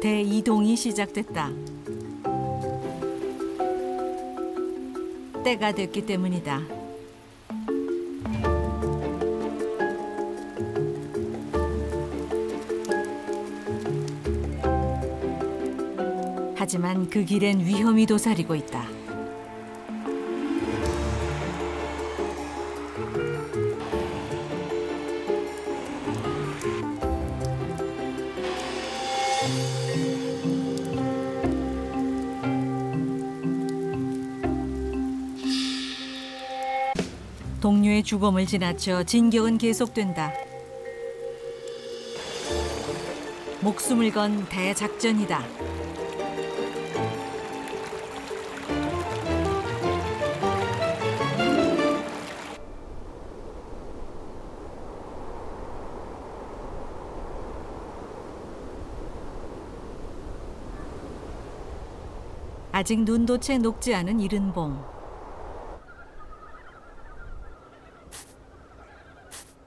대이동이 시작됐다. 때가 됐기 때문이다. 하지만 그 길엔 위험이 도사리고 있다. 동료의 주검을 지나쳐 진격은 계속된다. 목숨을 건 대작전이다. 아직 눈도 채 녹지 않은 이른 봄.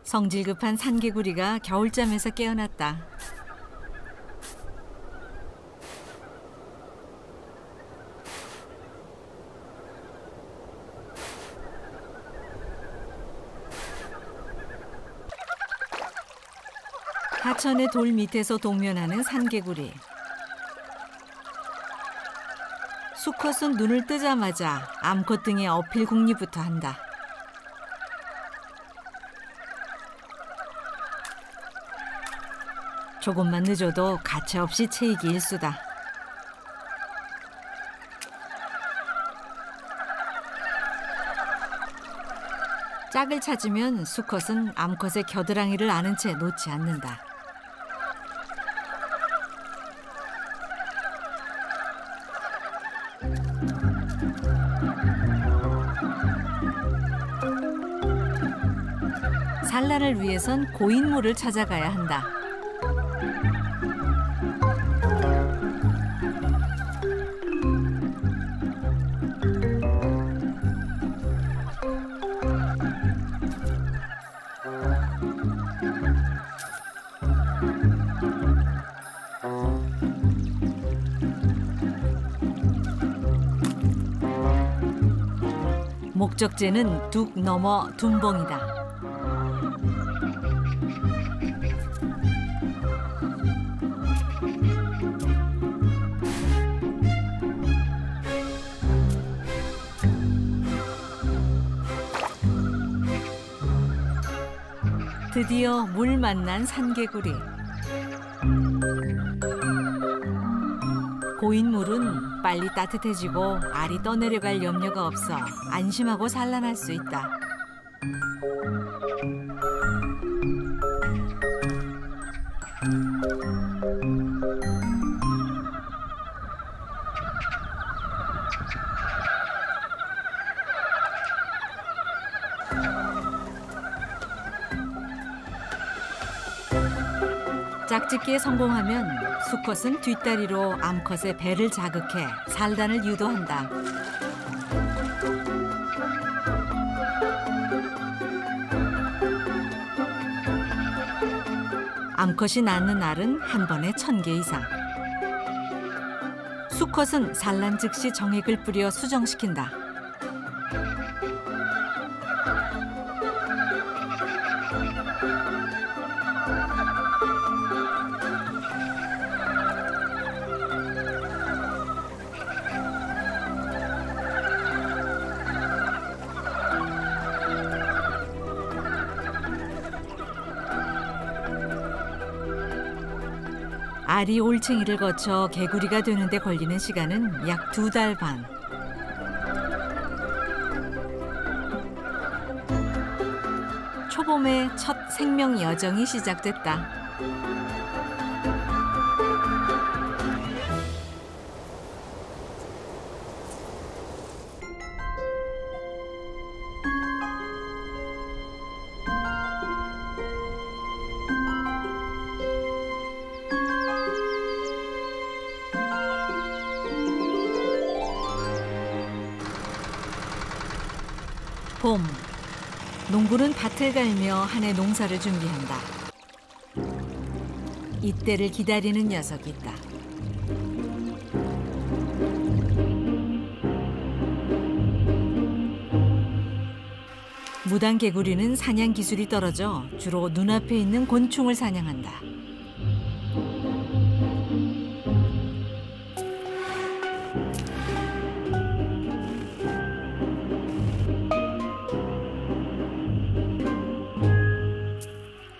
성질급한 산개구리가 겨울잠에서 깨어났다. 하천의 돌 밑에서 동면하는 산개구리. 수컷은 눈을 뜨자마자 암컷 등에 어필 궁리부터 한다. 조금만 늦어도 가차없이 채이기 일쑤다. 짝을 찾으면 수컷은 암컷의 겨드랑이를 아는 채 놓지 않는다. 산란을 위해선 고인물을 찾아가야 한다. 목적지는 둑 너머 둔봉이다. 드디어 물 만난 산개구리. 고인 물은 빨리 따뜻해지고 알이 떠내려갈 염려가 없어 안심하고 산란할 수 있다. 짝짓기에 성공하면 수컷은 뒷다리로 암컷의 배를 자극해 살단을 유도한다. 암컷이 낳는 알은 한 번에 1000개 이상. 수컷은 산란 즉시 정액을 뿌려 수정시킨다. 알이 올챙이를 거쳐 개구리가 되는 데 걸리는 시간은 약 2달 반. 초봄의 첫 생명 여정이 시작됐다. 봄, 농부는 밭을 갈며 한 해 농사를 준비한다. 이때를 기다리는 녀석이 있다. 무당개구리는 사냥 기술이 떨어져 주로 눈앞에 있는 곤충을 사냥한다.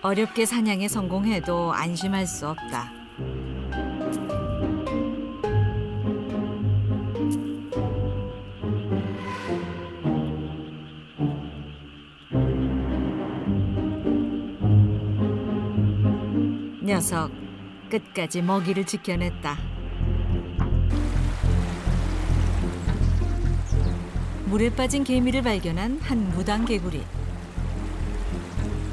어렵게 사냥에 성공해도 안심할 수 없다. 녀석 끝까지 먹이를 지켜냈다. 물에 빠진 개미를 발견한 한 무당개구리.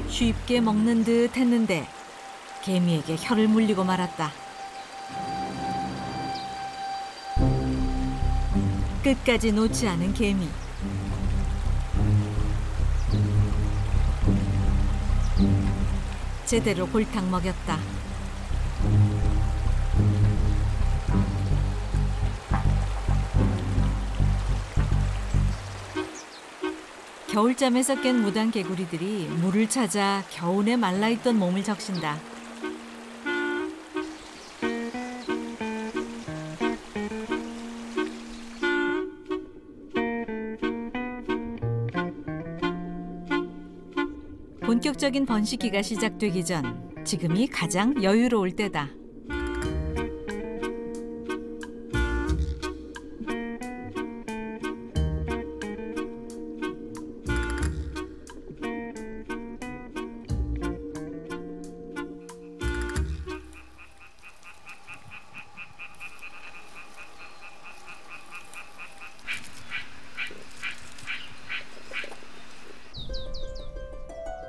쉽게 먹는 듯 했는데 개미에게 혀를 물리고 말았다. 끝까지 놓지 않은 개미. 제대로 골탕 먹였다. 겨울잠에서 깬 무당개구리들이 물을 찾아 겨우내 말라있던 몸을 적신다. 본격적인 번식기가 시작되기 전 지금이 가장 여유로울 때다.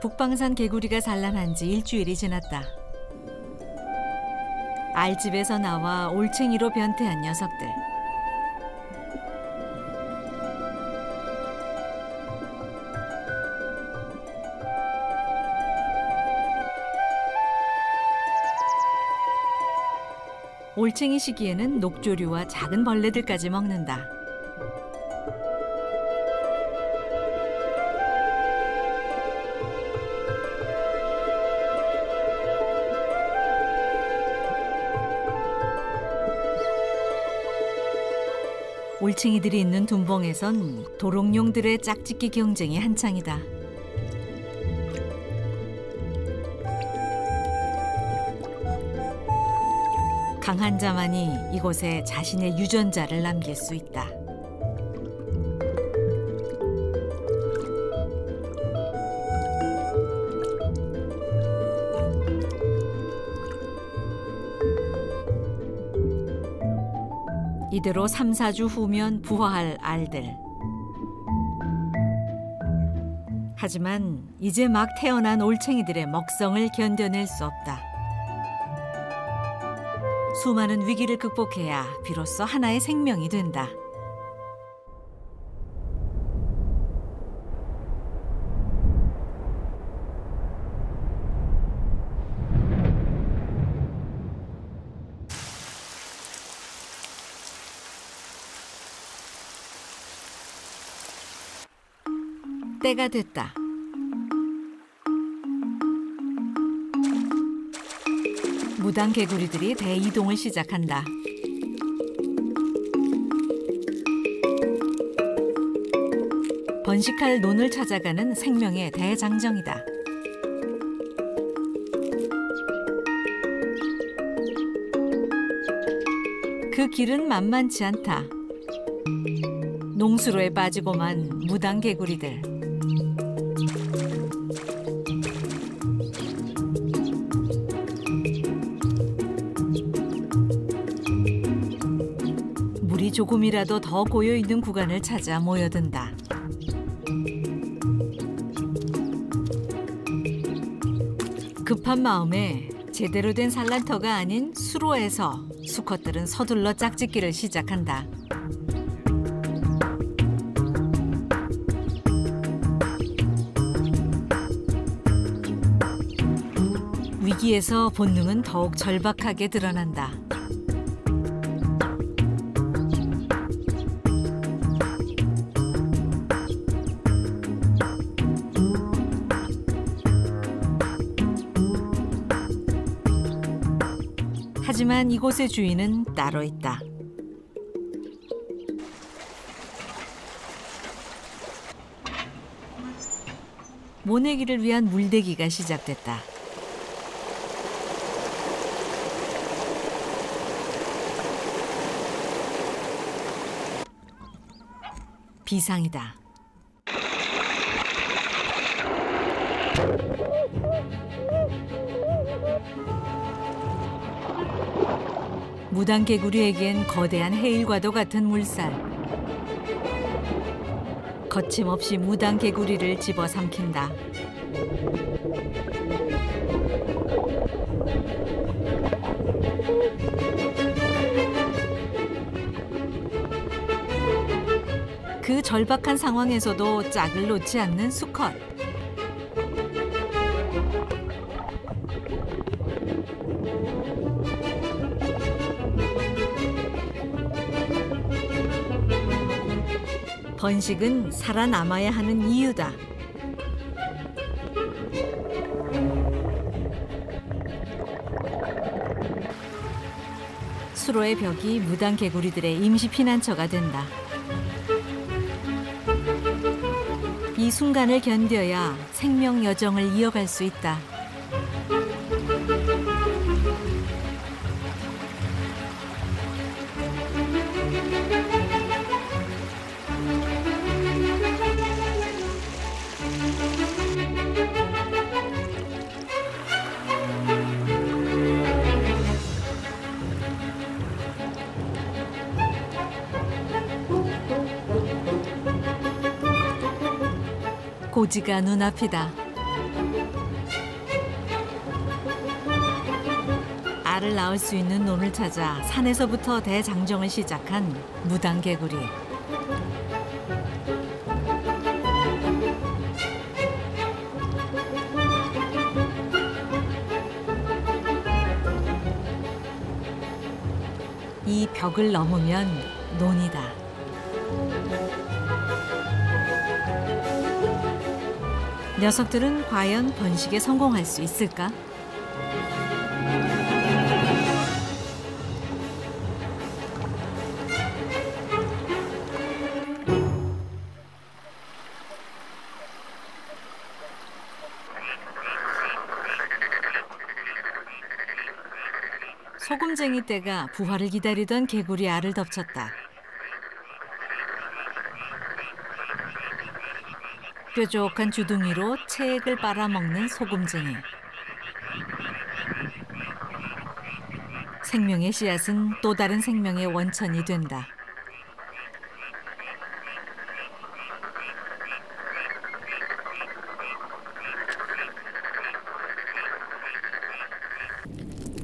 북방산 개구리가 산란한 지 일주일이 지났다. 알집에서 나와 올챙이로 변태한 녀석들. 올챙이 시기에는 녹조류와 작은 벌레들까지 먹는다. 올챙이들이 있는 둔벙에선 도롱뇽들의 짝짓기 경쟁이 한창이다. 강한 자만이 이곳에 자신의 유전자를 남길 수 있다. 이대로 3, 4주 후면 부화할 알들. 하지만 이제 막 태어난 올챙이들의 먹성을 견뎌낼 수 없다. 수많은 위기를 극복해야 비로소 하나의 생명이 된다. 때가 됐다. 무당개구리들이 대이동을 시작한다. 번식할 논을 찾아가는 생명의 대장정이다. 그 길은 만만치 않다. 농수로에 빠지고만 무당개구리들. 물이 조금이라도 더 고여있는 구간을 찾아 모여든다. 급한 마음에 제대로 된 산란터가 아닌 수로에서 수컷들은 서둘러 짝짓기를 시작한다. 위기에서 본능은 더욱 절박하게 드러난다. 하지만 이곳의 주인은 따로 있다. 모내기를 위한 물대기가 시작됐다. 비상이다. 무당개구리에겐 거대한 해일과도 같은 물살. 거침없이 무당개구리를 집어삼킨다. 그 절박한 상황에서도 짝을 놓지 않는 수컷. 번식은 살아남아야 하는 이유다. 수로의 벽이 무당개구리들의 임시 피난처가 된다. 이 순간을 견뎌야 생명 여정을 이어갈 수 있다. 고지가 눈앞이다. 알을 낳을 수 있는 논을 찾아 산에서부터 대장정을 시작한 무당개구리. 이 벽을 넘으면 논이다. 녀석들은 과연 번식에 성공할 수 있을까? 소금쟁이 떼가 부화를 기다리던 개구리 알을 덮쳤다. 뾰족한 주둥이로 체액을 빨아먹는 소금쟁이. 생명의 씨앗은 또 다른 생명의 원천이 된다.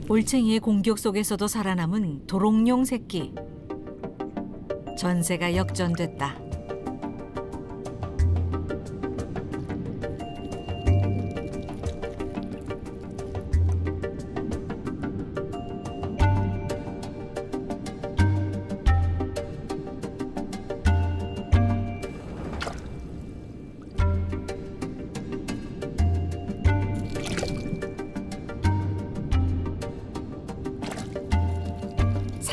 올챙이의 공격 속에서도 살아남은 도롱뇽 새끼. 전세가 역전됐다.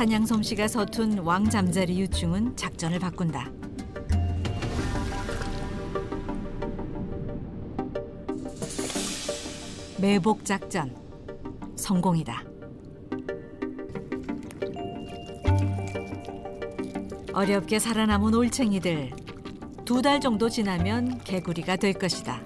사냥 솜씨가 서툰 왕잠자리 유충은 작전을 바꾼다. 매복 작전 성공이다. 어렵게 살아남은 올챙이들, 2달 정도 지나면 개구리가 될 것이다.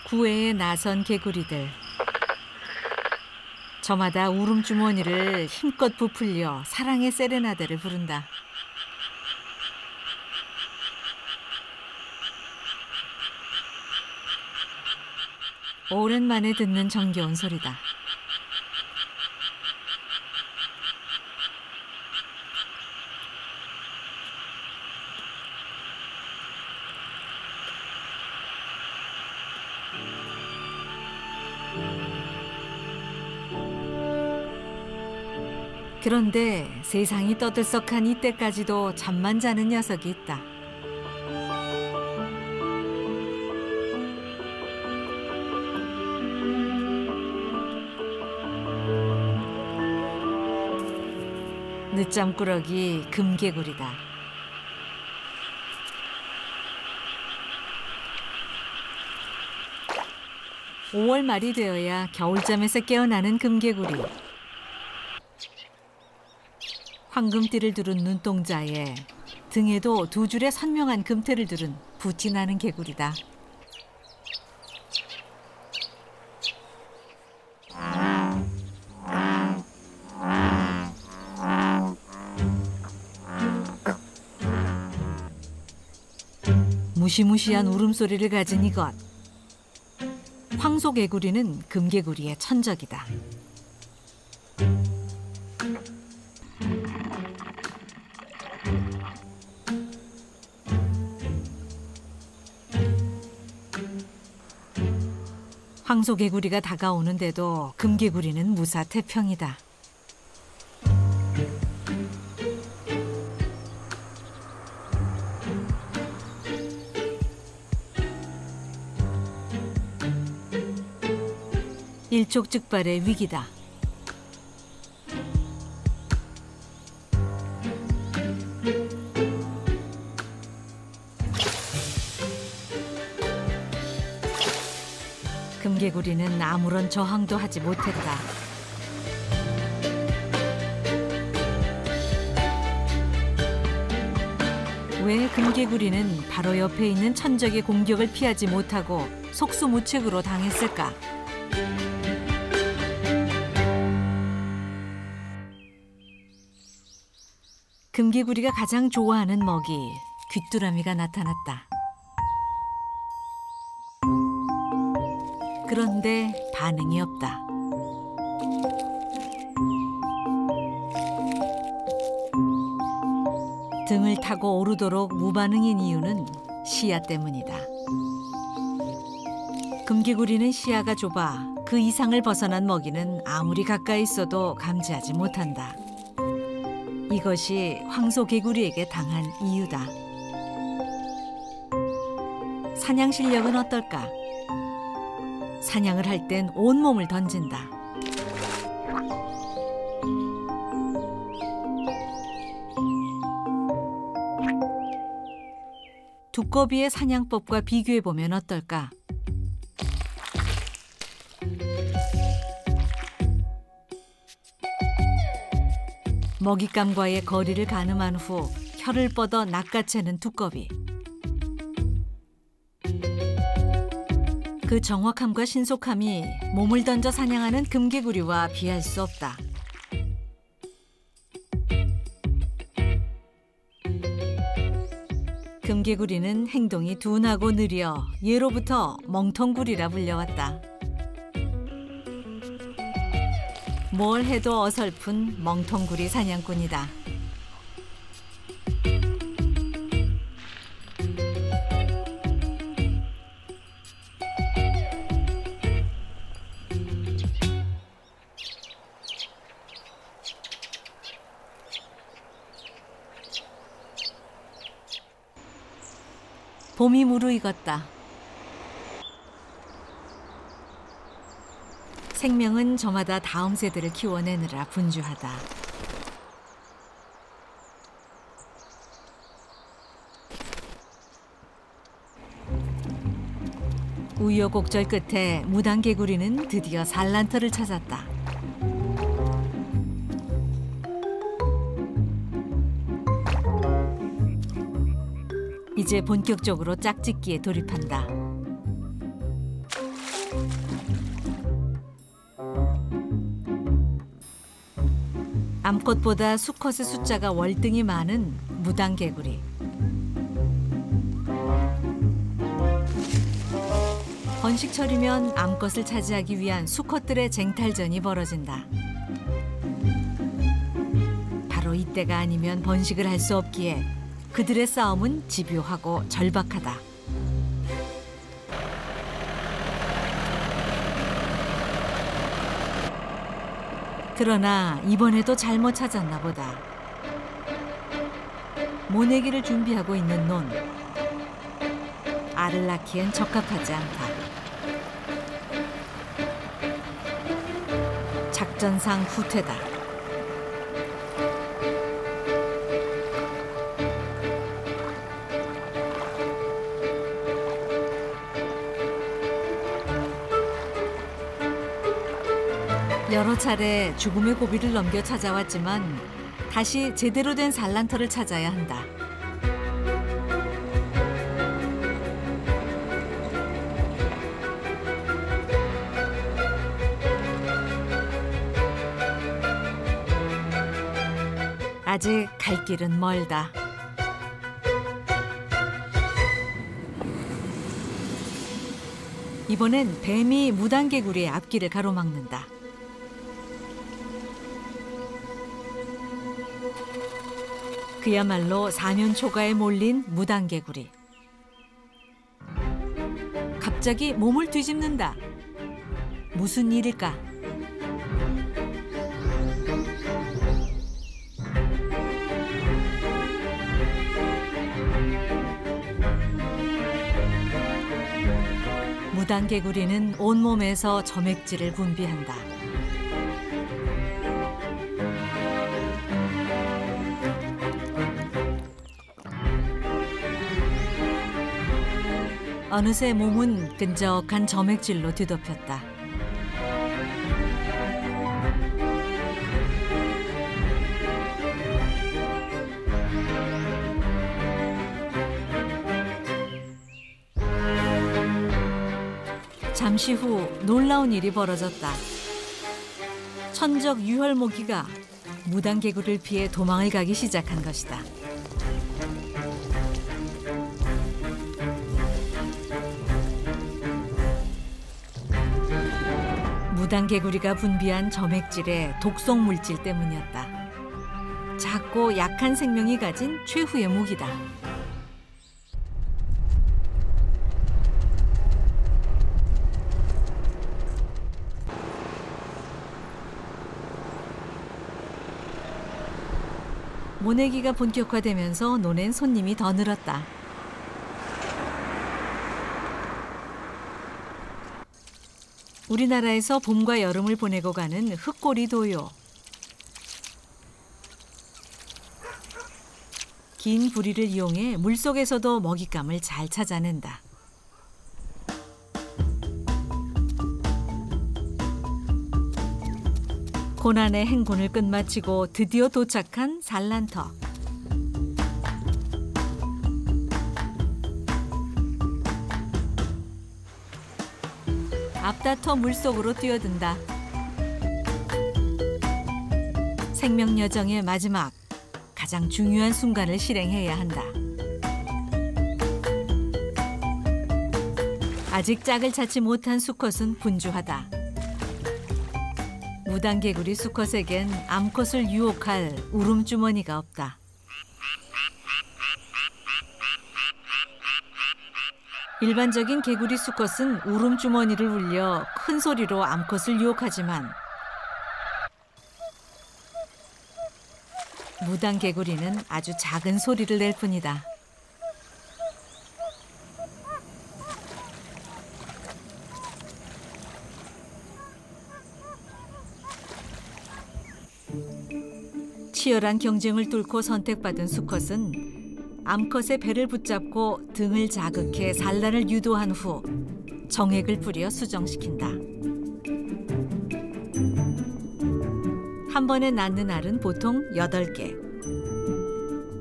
구애에 나선 개구리들. 저마다 울음주머니를 힘껏 부풀려 사랑의 세레나데를 부른다. 오랜만에 듣는 정겨운 소리다. 그런데 세상이 떠들썩한 이때까지도 잠만 자는 녀석이 있다. 늦잠꾸러기 금개구리다. 5월 말이 되어야 겨울잠에서 깨어나는 금개구리. 황금띠를 두른 눈동자에 등에도 두 줄의 선명한 금태를 두른 붓이 나는 개구리다. 무시무시한 울음소리를 가진 이것. 황소개구리는 금개구리의 천적이다. 황소개구리가 다가오는데도 금개구리는 무사태평이다. 일촉즉발의 위기다. 금개구리는 아무런 저항도 하지 못했다. 왜 금개구리는 바로 옆에 있는 천적의 공격을 피하지 못하고 속수무책으로 당했을까? 금개구리가 가장 좋아하는 먹이, 귀뚜라미가 나타났다. 그런데 반응이 없다. 등을 타고 오르도록 무반응인 이유는 시야 때문이다. 금개구리는 시야가 좁아 그 이상을 벗어난 먹이는 아무리 가까이 있어도 감지하지 못한다. 이것이 황소개구리에게 당한 이유다. 사냥 실력은 어떨까? 사냥을 할 땐 온몸을 던진다. 두꺼비의 사냥법과 비교해보면 어떨까? 먹잇감과의 거리를 가늠한 후 혀를 뻗어 낚아채는 두꺼비. 그 정확함과 신속함이 몸을 던져 사냥하는 금개구리와 비할 수 없다. 금개구리는 행동이 둔하고 느려 예로부터 멍텅구리라 불려왔다. 뭘 해도 어설픈 멍텅구리 사냥꾼이다. 봄이 무르익었다. 생명은 저마다 다음 세대를 키워내느라 분주하다. 우여곡절 끝에 무당개구리는 드디어 산란터를 찾았다. 이제 본격적으로 짝짓기에 돌입한다. 암컷보다 수컷의 숫자가 월등히 많은 무당개구리. 번식철이면 암컷을 차지하기 위한 수컷들의 쟁탈전이 벌어진다. 바로 이때가 아니면 번식을 할 수 없기에 그들의 싸움은 집요하고 절박하다. 그러나 이번에도 잘못 찾았나 보다. 모내기를 준비하고 있는 논. 알을 낳기엔 적합하지 않다. 작전상 후퇴다. 여러 차례 죽음의 고비를 넘겨 찾아왔지만 다시 제대로 된 산란터를 찾아야 한다. 아직 갈 길은 멀다. 이번엔 뱀이 무단개구리의 앞길을 가로막는다. 그야말로 사면초가에 몰린 무단개구리. 갑자기 몸을 뒤집는다. 무슨 일일까? 무단개구리는 온몸에서 점액질을 분비한다. 어느새 몸은 끈적한 점액질로 뒤덮였다. 잠시 후 놀라운 일이 벌어졌다. 천적 유혈모기가 무단개구리를 피해 도망을 가기 시작한 것이다. 무단개구리가 분비한 점액질의 독성 물질 때문이었다. 작고 약한 생명이 가진 최후의 무기다. 모내기가 본격화되면서 논엔 손님이 더 늘었다. 우리나라에서 봄과 여름을 보내고 가는 흑꼬리 도요. 긴 부리를 이용해 물속에서도 먹잇감을 잘 찾아낸다. 고난의 행군을 끝마치고 드디어 도착한 산란터. 앞다퉈 물속으로 뛰어든다. 생명 여정의 마지막, 가장 중요한 순간을 실행해야 한다. 아직 짝을 찾지 못한 수컷은 분주하다. 무단개구리 수컷에겐 암컷을 유혹할 울음주머니가 없다. 일반적인 개구리 수컷은 울음주머니를 울려 큰 소리로 암컷을 유혹하지만 무단개구리는 아주 작은 소리를 낼 뿐이다. 치열한 경쟁을 뚫고 선택받은 수컷은 암컷의 배를 붙잡고 등을 자극해 산란을 유도한 후 정액을 뿌려 수정시킨다. 한 번에 낳는 알은 보통 8개.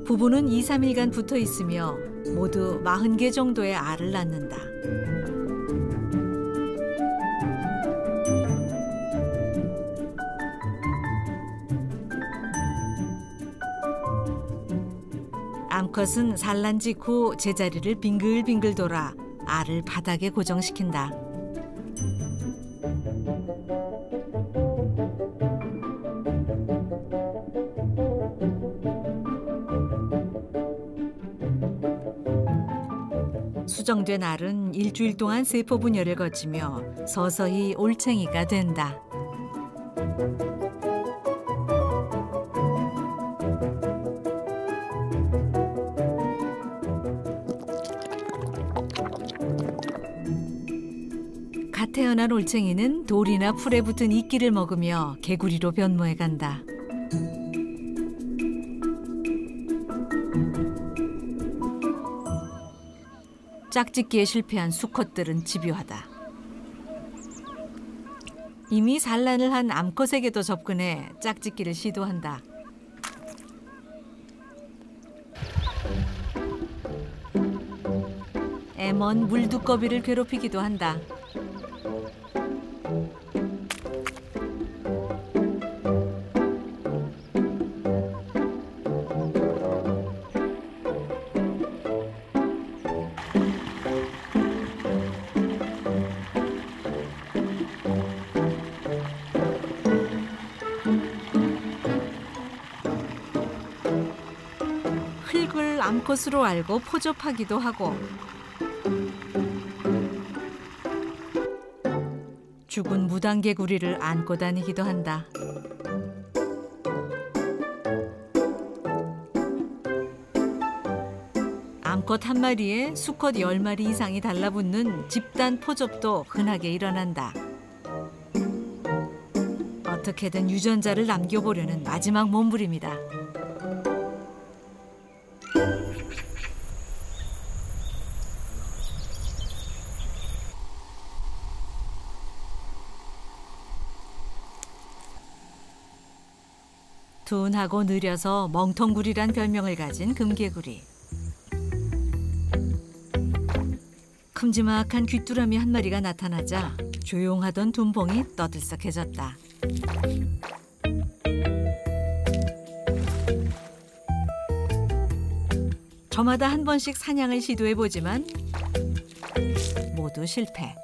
부부는 2, 3일간 붙어 있으며 모두 40개 정도의 알을 낳는다. 암컷은 산란 직후 제자리를 빙글빙글 돌아 알을 바닥에 고정시킨다. 수정된 알은 일주일 동안 세포 분열을 거치며 서서히 올챙이가 된다. 갓 태어난 올챙이는 돌이나 풀에 붙은 이끼를 먹으며 개구리로 변모해 간다. 짝짓기에 실패한 수컷들은 집요하다. 이미 산란을 한 암컷에게도 접근해 짝짓기를 시도한다. 애먼 물두꺼비를 괴롭히기도 한다. 흙을 암컷으로 알고 포접하기도 하고 죽은 무당개구리를 안고 다니기도 한다. 암컷 한 마리에 수컷 10마리 이상이 달라붙는 집단 포접도 흔하게 일어난다. 어떻게든 유전자를 남겨보려는 마지막 몸부림이다. 둔하고 느려서 멍텅구리란 별명을 가진 금개구리. 큼지막한 귀뚜라미 한 마리가 나타나자 조용하던 둔봉이 떠들썩해졌다. 저마다 한 번씩 사냥을 시도해보지만 모두 실패.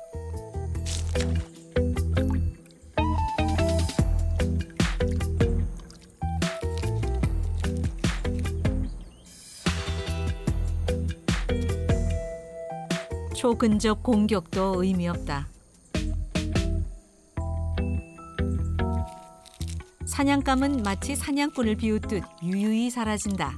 초근접 공격도 의미 없다. 사냥감은 마치 사냥꾼을 비웃듯 유유히 사라진다.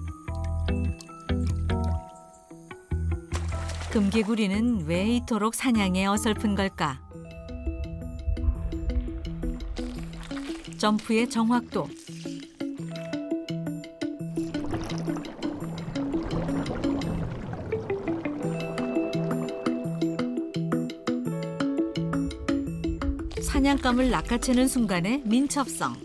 금개구리는 왜 이토록 사냥에 어설픈 걸까? 점프의 정확도, 사냥감을 낚아채는 순간의 민첩성.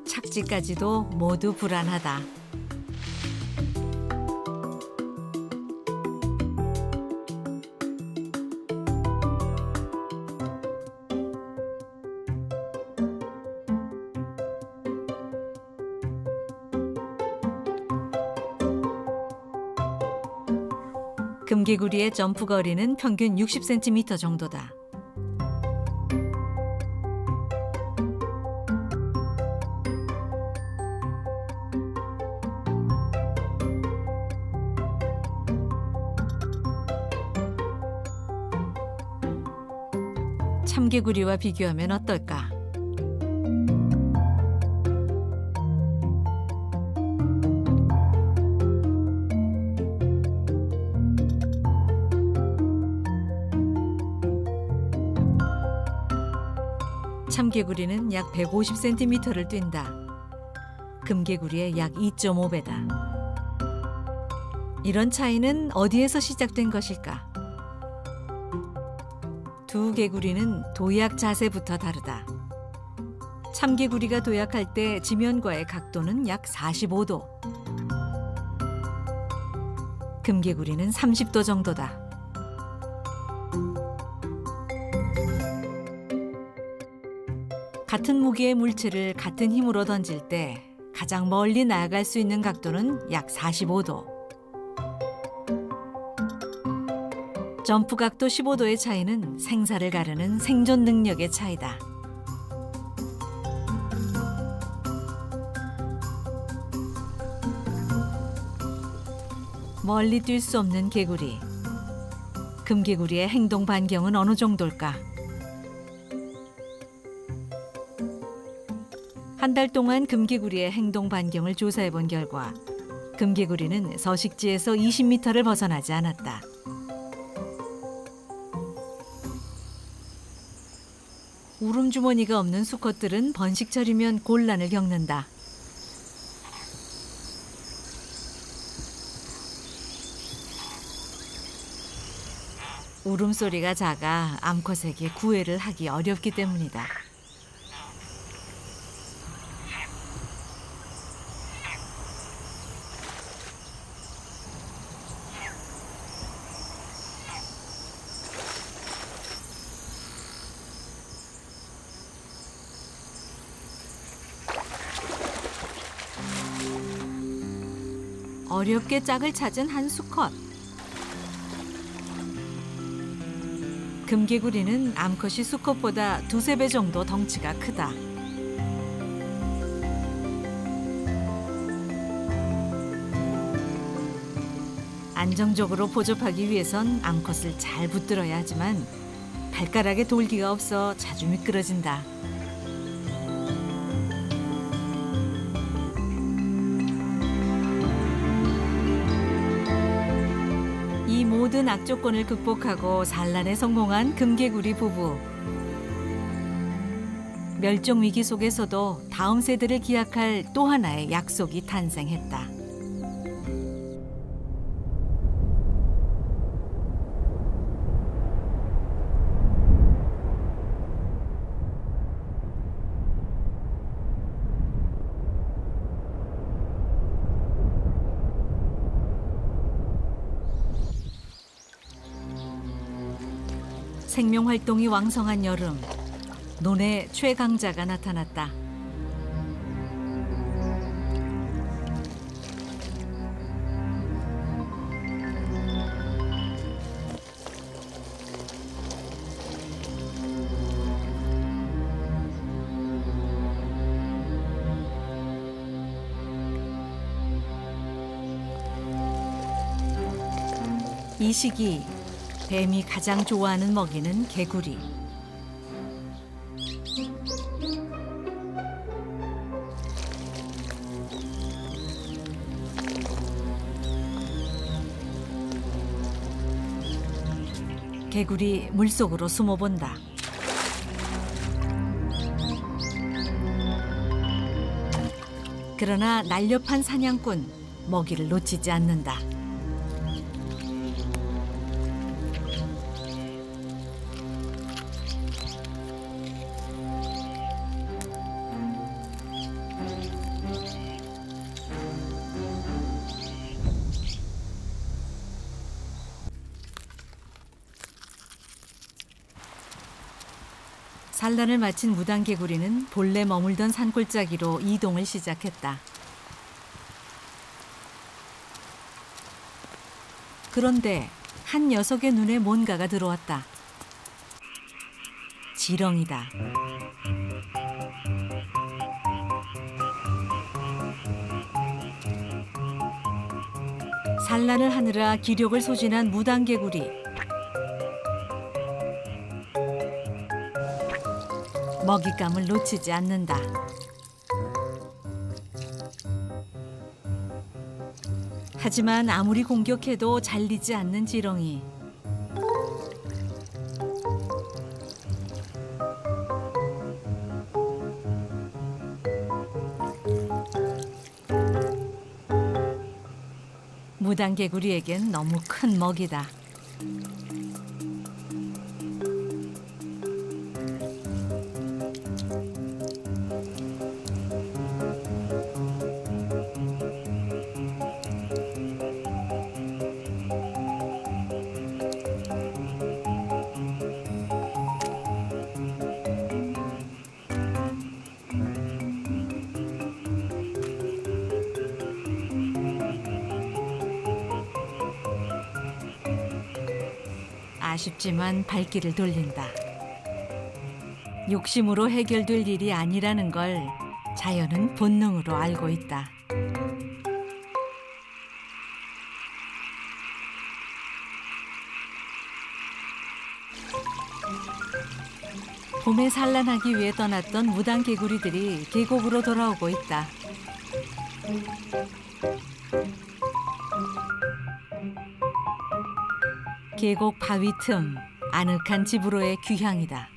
착지까지도 모두 불안하다. 금개구리의 점프 거리는 평균 60cm 정도다. 참개구리와 비교하면 어떨까? 참개구리는 약 150cm를 뛴다. 금개구리의 약 2.5배다. 이런 차이는 어디에서 시작된 것일까? 두 개구리는 도약 자세부터 다르다. 참개구리가 도약할 때 지면과의 각도는 약 45도. 금개구리는 30도 정도다. 같은 무게의 물체를 같은 힘으로 던질 때 가장 멀리 나아갈 수 있는 각도는 약 45도. 점프 각도 15도의 차이는 생사를 가르는 생존 능력의 차이다. 멀리 뛸 수 없는 개구리. 금개구리의 행동 반경은 어느 정도일까? 한 달 동안 금개구리의 행동 반경을 조사해 본 결과 금개구리는 서식지에서 20m를 벗어나지 않았다. 울음주머니가 없는 수컷들은 번식철이면 곤란을 겪는다. 울음소리가 작아 암컷에게 구애를 하기 어렵기 때문이다. 어렵게 짝을 찾은 한 수컷. 금개구리는 암컷이 수컷보다 두세 배 정도 덩치가 크다. 안정적으로 포접하기 위해선 암컷을 잘 붙들어야 하지만 발가락에 돌기가 없어 자주 미끄러진다. 이 모든 악조건을 극복하고 산란에 성공한 금개구리 부부. 멸종 위기 속에서도 다음 세대를 기약할 또 하나의 약속이 탄생했다. 생명 활동이 왕성한 여름, 논에 최강자가 나타났다. 이 시기 뱀이 가장 좋아하는 먹이는 개구리. 개구리 물속으로 숨어본다. 그러나 날렵한 사냥꾼, 먹이를 놓치지 않는다. 산란을 마친 무당개구리는 본래 머물던 산골짜기로 이동을 시작했다. 그런데 한 녀석의 눈에 뭔가가 들어왔다. 지렁이다. 산란을 하느라 기력을 소진한 무당개구리. 먹잇감을 놓치지 않는다. 하지만 아무리 공격해도 잘리지 않는 지렁이. 무당개구리에겐 너무 큰 먹이다. 아쉽지만 발길을 돌린다. 욕심으로 해결될 일이 아니라는 걸 자연은 본능으로 알고 있다. 봄에 산란하기 위해 떠났던 무당 개구리들이 계곡으로 돌아오고 있다. 계곡 바위 틈, 아늑한 집으로의 귀향이다.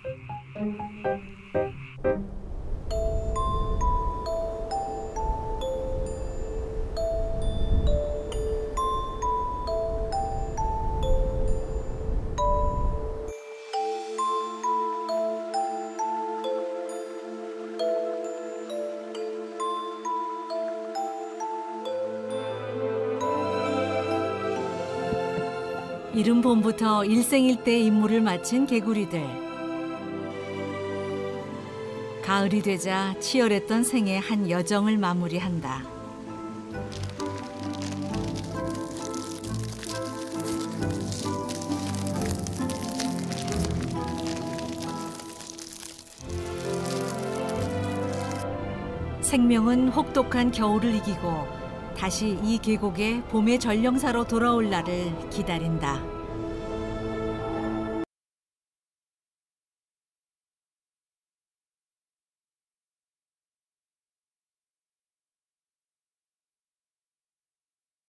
이른 봄부터 일생일대의 임무를 마친 개구리들. 가을이 되자 치열했던 생의 한 여정을 마무리한다. 생명은 혹독한 겨울을 이기고 다시 이 계곡에 봄의 전령사로 돌아올 날을 기다린다.